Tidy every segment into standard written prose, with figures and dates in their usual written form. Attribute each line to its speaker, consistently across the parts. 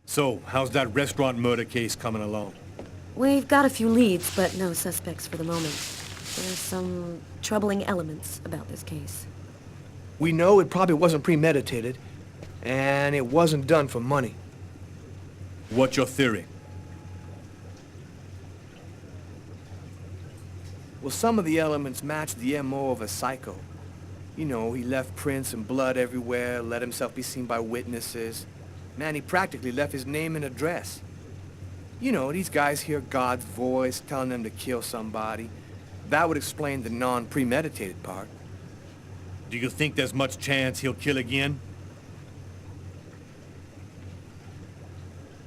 Speaker 1: So, how's that restaurant murder case coming along?
Speaker 2: We've got a few leads, but no suspects for the moment. There's some troubling elements about this case.
Speaker 3: We know it probably wasn't premeditated, and it wasn't done for money.
Speaker 1: What's your theory?
Speaker 3: Well, some of the elements match the MO of a psycho. You know, he left prints and blood everywhere, let himself be seen by witnesses. Man, he practically left his name and address. You know, these guys hear God's voice telling them to kill somebody. That would explain the non-premeditated part.
Speaker 1: Do you think there's much chance he'll kill again?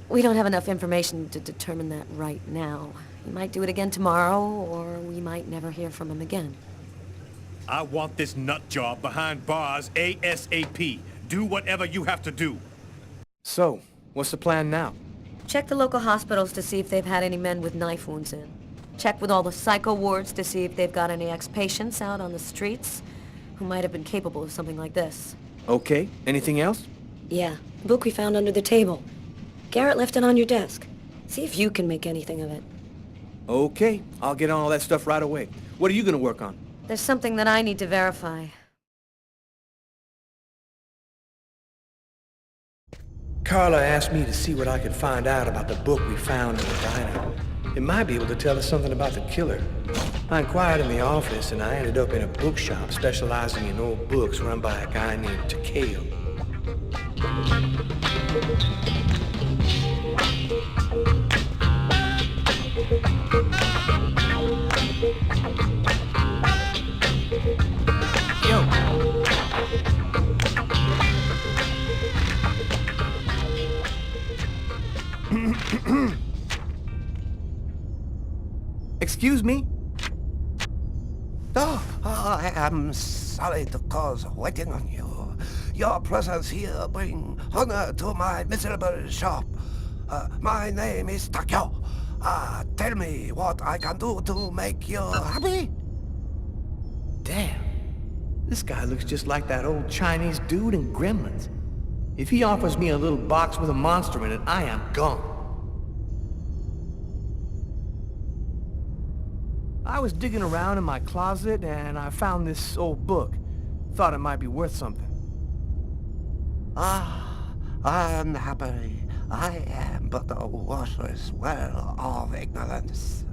Speaker 2: We don't have enough information to determine that right now. He might do it again tomorrow, or we might never hear from him again.
Speaker 1: I want this nut job behind bars ASAP. Do whatever you have to do.
Speaker 3: So, what's the plan now?
Speaker 2: Check the local hospitals to see if they've had any men with knife wounds in. Check with all the psycho wards to see if they've got any ex-patients out on the streets who might have been capable of something like this.
Speaker 3: Okay, anything else?
Speaker 2: Yeah, the book we found under the table. Garrett left it on your desk. See if you can make anything of it.
Speaker 3: Okay, I'll get on all that stuff right away. What are you gonna work on?
Speaker 2: There's something that I need to verify.
Speaker 3: Carla asked me to see what I could find out about the book we found in the diner. It might be able to tell us something about the killer. I inquired in the office and I ended up in a bookshop specializing in old books run by a guy named Takeo. Excuse me?
Speaker 4: Oh, I am sorry to cause waiting on you. Your presence here brings honor to my miserable shop. My name is Takeo. Tell me what I can do to make you happy?
Speaker 3: Damn. This guy looks just like that old Chinese dude in Gremlins. If he offers me a little box with a monster in it, I am gone. I was digging around in my closet and I found this old book. Thought it might be worth something.
Speaker 4: Unhappily, I am but a worthless well of ignorance.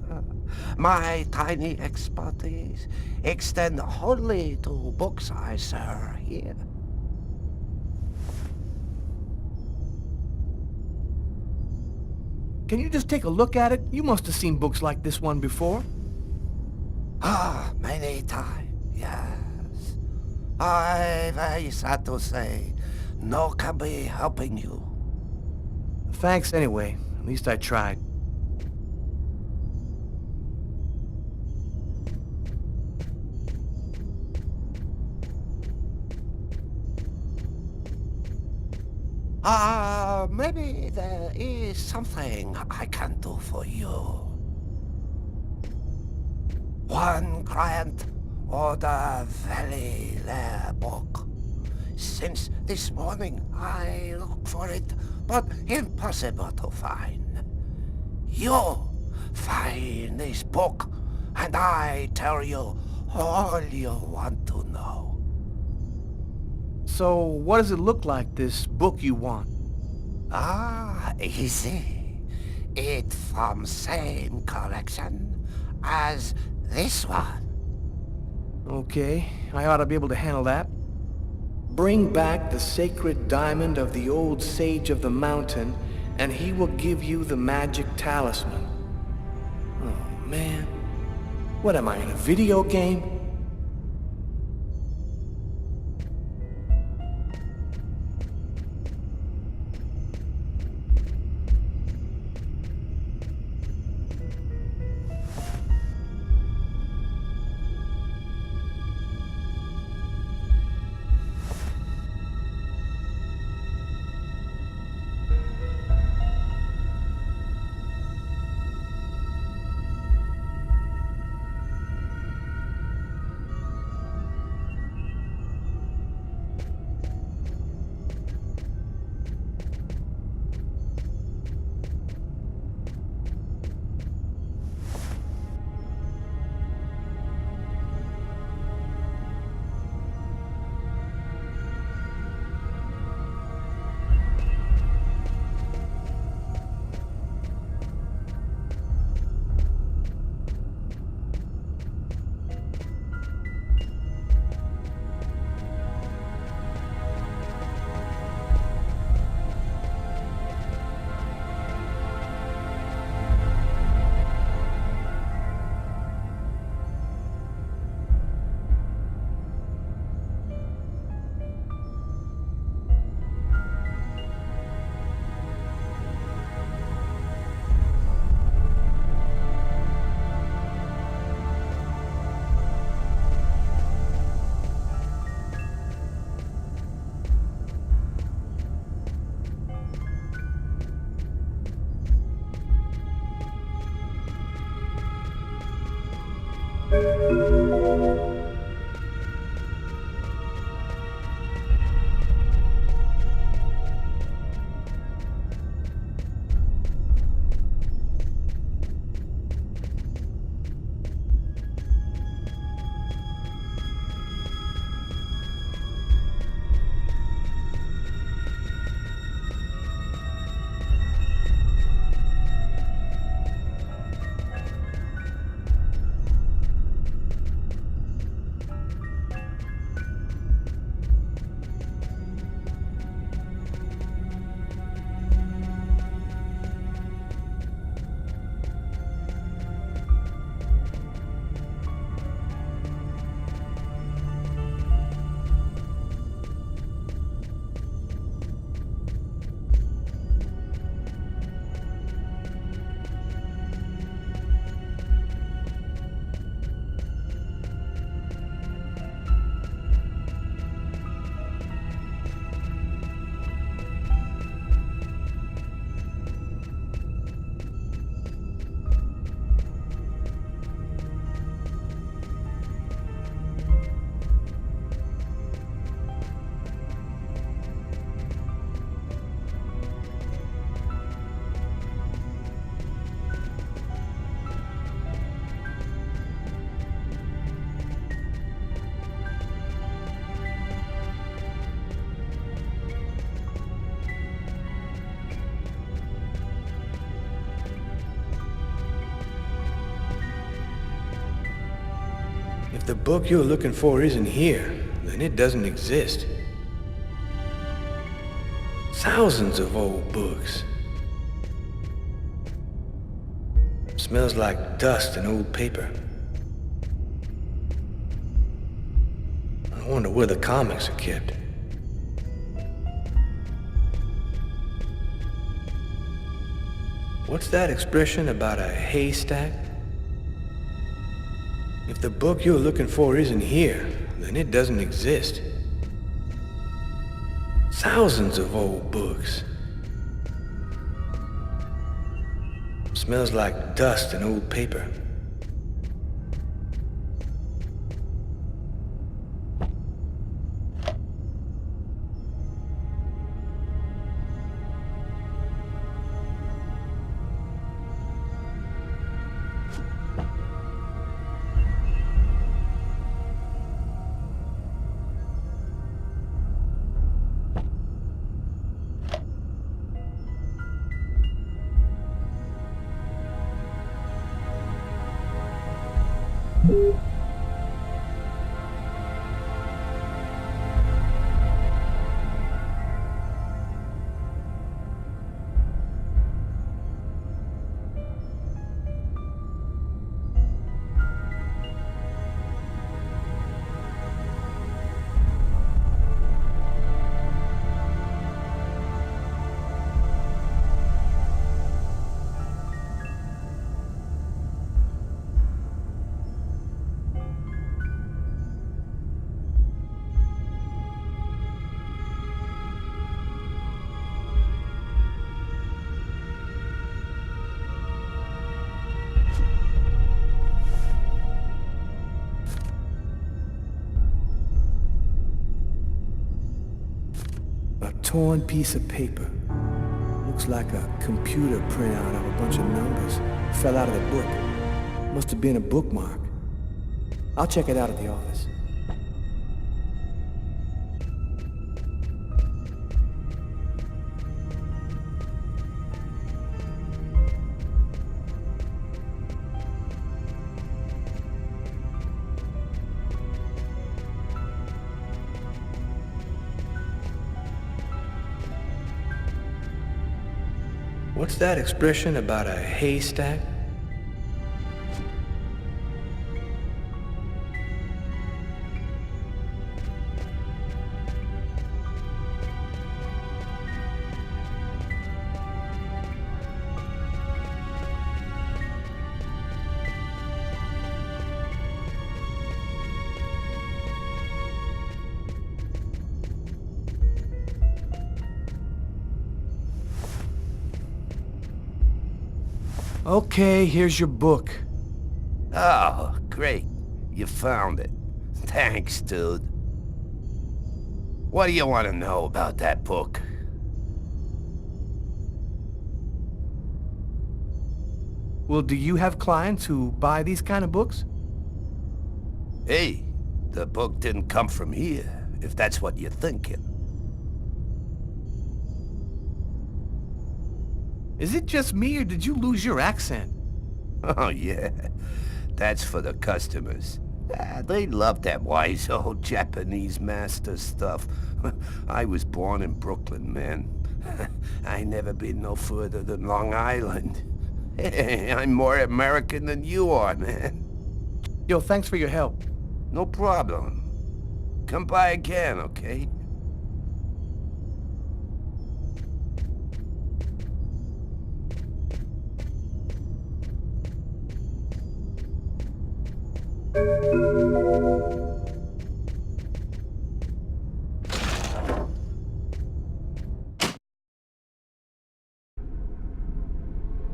Speaker 4: My tiny expertise extend wholly to books I sell here.
Speaker 3: Can you just take a look at it? You must have seen books like this one before.
Speaker 4: Many times, yes. I very sad to say, no can be helping you.
Speaker 3: Thanks anyway. At least I tried.
Speaker 4: Maybe there is something I can do for you. One client ordered very rare book. Since this morning I look for it, but impossible to find. You find this book, and I tell you all you want to know.
Speaker 3: So, what does it look like, this book you want?
Speaker 4: Easy. It from same collection as this one.
Speaker 3: Okay, I ought to be able to handle that. Bring back the sacred diamond of the old sage of the mountain, and he will give you the magic talisman. Oh, man. What am I, in a video game? If the book you're looking for isn't here, then it doesn't exist. Thousands of old books. Smells like dust and old paper. I wonder where the comics are kept. What's that expression about a haystack? If the book you're looking for isn't here, then it doesn't exist. Thousands of old books. Smells like dust and old paper. A torn piece of paper. Looks like a computer printout of a bunch of numbers. Fell out of the book. Must have been a bookmark. I'll check it out at the office. What's that expression about a haystack? Okay, here's your book.
Speaker 4: Oh, great. You found it. Thanks, dude. What do you want to know about that book?
Speaker 3: Well, do you have clients who buy these kind of books?
Speaker 4: Hey, the book didn't come from here, if that's what you're thinking.
Speaker 3: Is it just me, or did you lose your accent?
Speaker 4: Oh, yeah. That's for the customers. They love that wise old Japanese master stuff. I was born in Brooklyn, man. I never been no further than Long Island. I'm more American than you are, man.
Speaker 3: Yo, thanks for your help.
Speaker 4: No problem. Come by again, okay?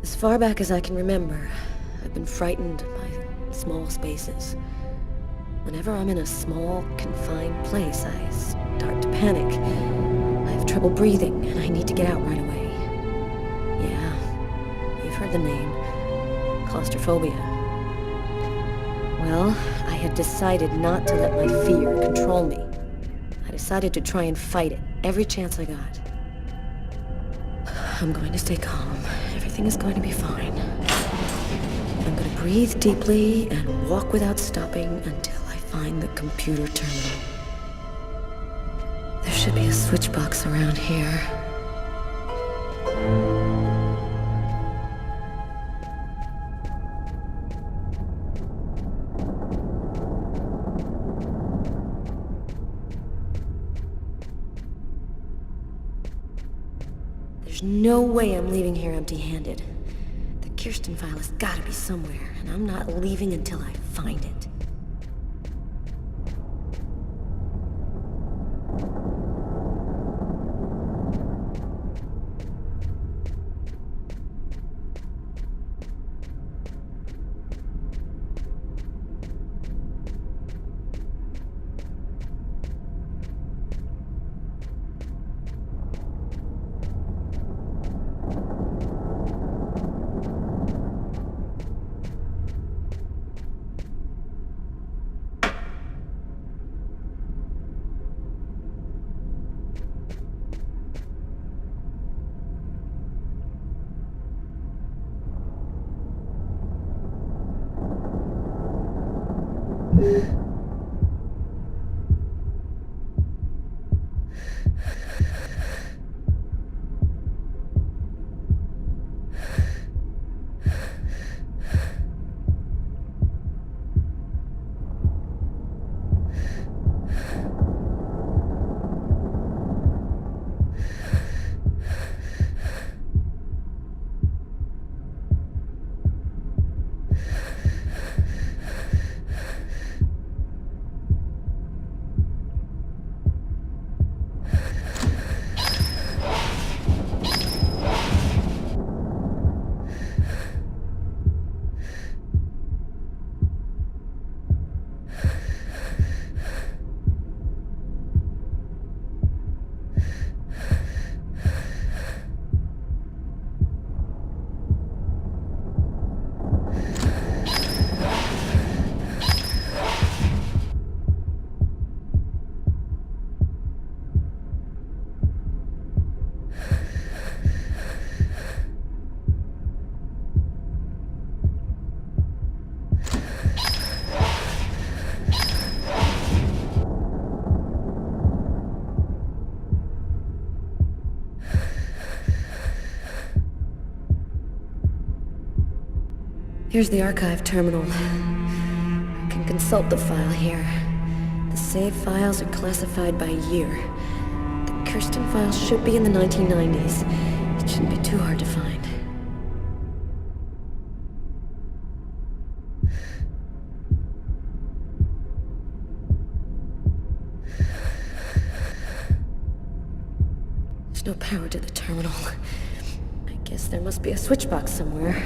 Speaker 2: As far back as I can remember, I've been frightened by small spaces. Whenever I'm in a small, confined place, I start to panic. I have trouble breathing, and I need to get out right away. Yeah, you've heard the name. Claustrophobia. Well, I had decided not to let my fear control me. I decided to try and fight it every chance I got. I'm going to stay calm. Everything is going to be fine. I'm going to breathe deeply and walk without stopping until I find the computer terminal. There should be a switch box around here. There's no way I'm leaving here empty-handed. The Kirsten file has got to be somewhere, and I'm not leaving until I find it. Here's the archive terminal. I can consult the file here. The save files are classified by year. The Kirsten file should be in the 1990s. It shouldn't be too hard to find. There's no power to the terminal. I guess there must be a switch box somewhere.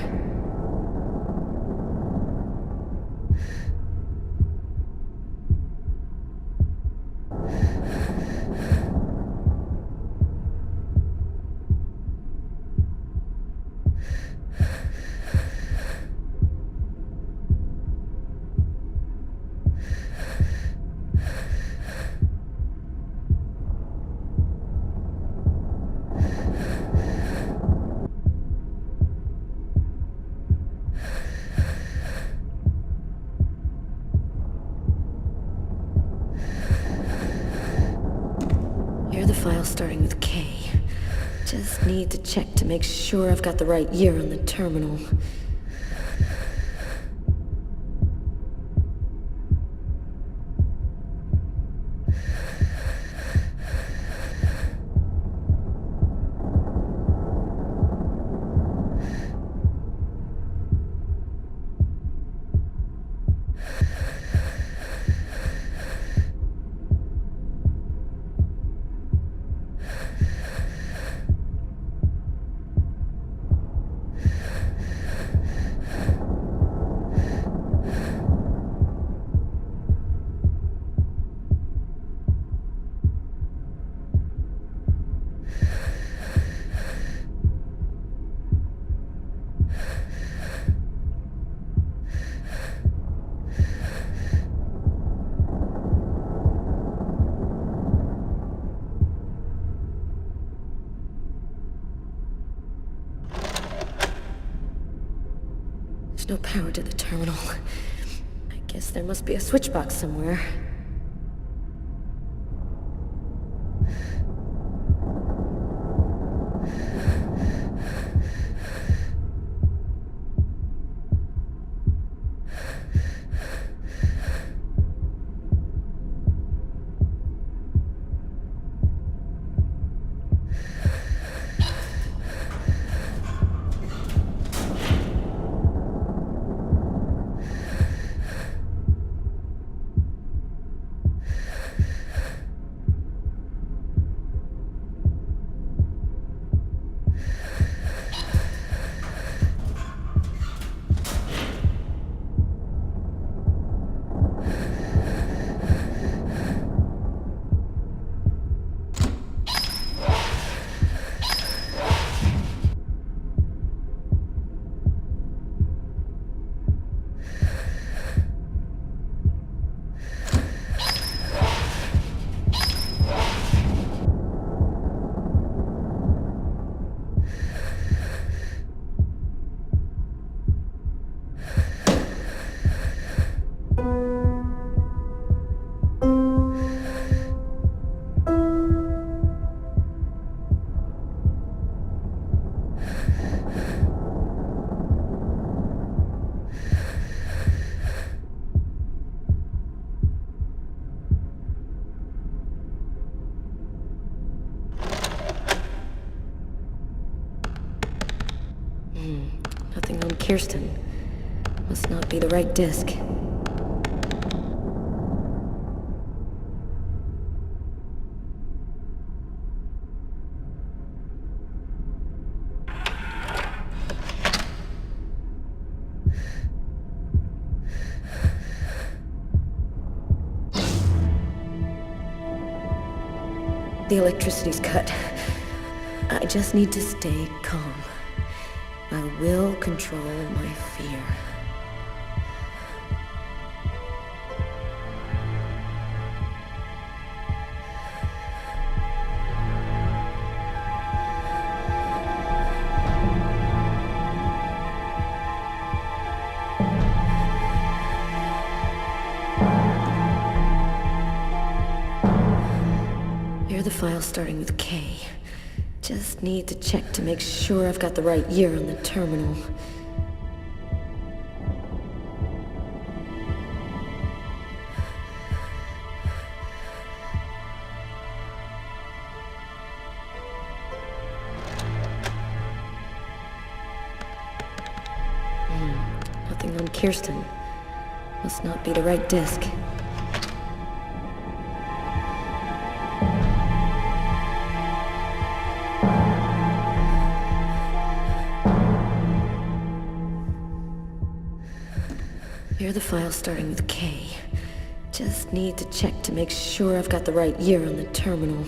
Speaker 2: the file starting with K. Just need to check to make sure I've got the right year on the terminal. No power to the terminal. I guess there must be a switch box somewhere. Nothing on Kirsten. Must not be the right disc. The electricity's cut. I just need to stay calm. I will control my fear. Here are the files starting with K. Just need to check to make sure I've got the right year on the terminal. Nothing on Kirsten. Must not be the right disc. Here are the files starting with K. Just need to check to make sure I've got the right year on the terminal.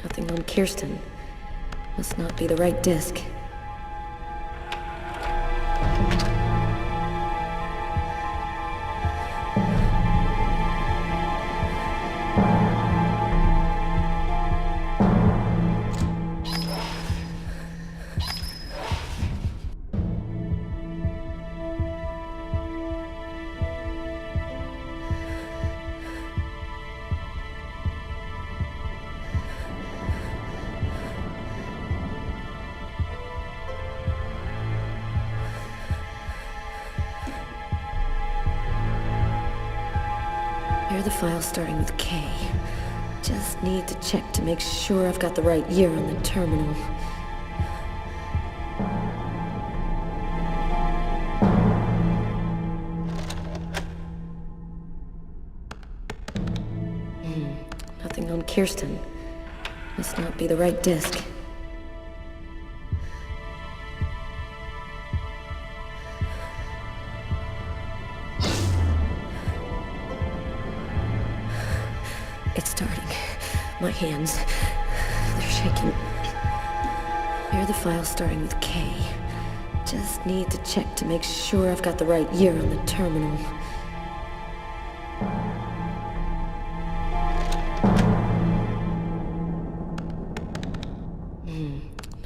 Speaker 2: Nothing on Kirsten. Must not be the right disc. the file starting with K. Just need to check to make sure I've got the right year on the terminal. Nothing on Kirsten. Must not be the right disk. It's starting. My hands, they're shaking. Here are the files starting with K. Just need to check to make sure I've got the right year on the terminal.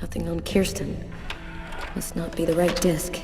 Speaker 2: Nothing on Kirsten. Must not be the right disk.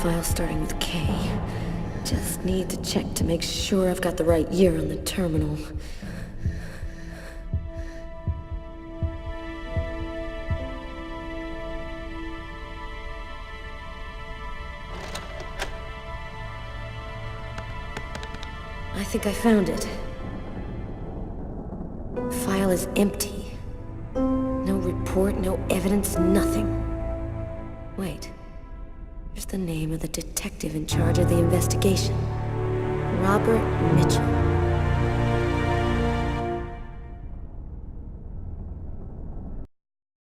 Speaker 2: File starting with K. Just need to check to make sure I've got the right year on the terminal. I think I found it. File is empty. No report, no evidence, nothing. Wait. The name of the detective in charge of the investigation. Robert Mitchell.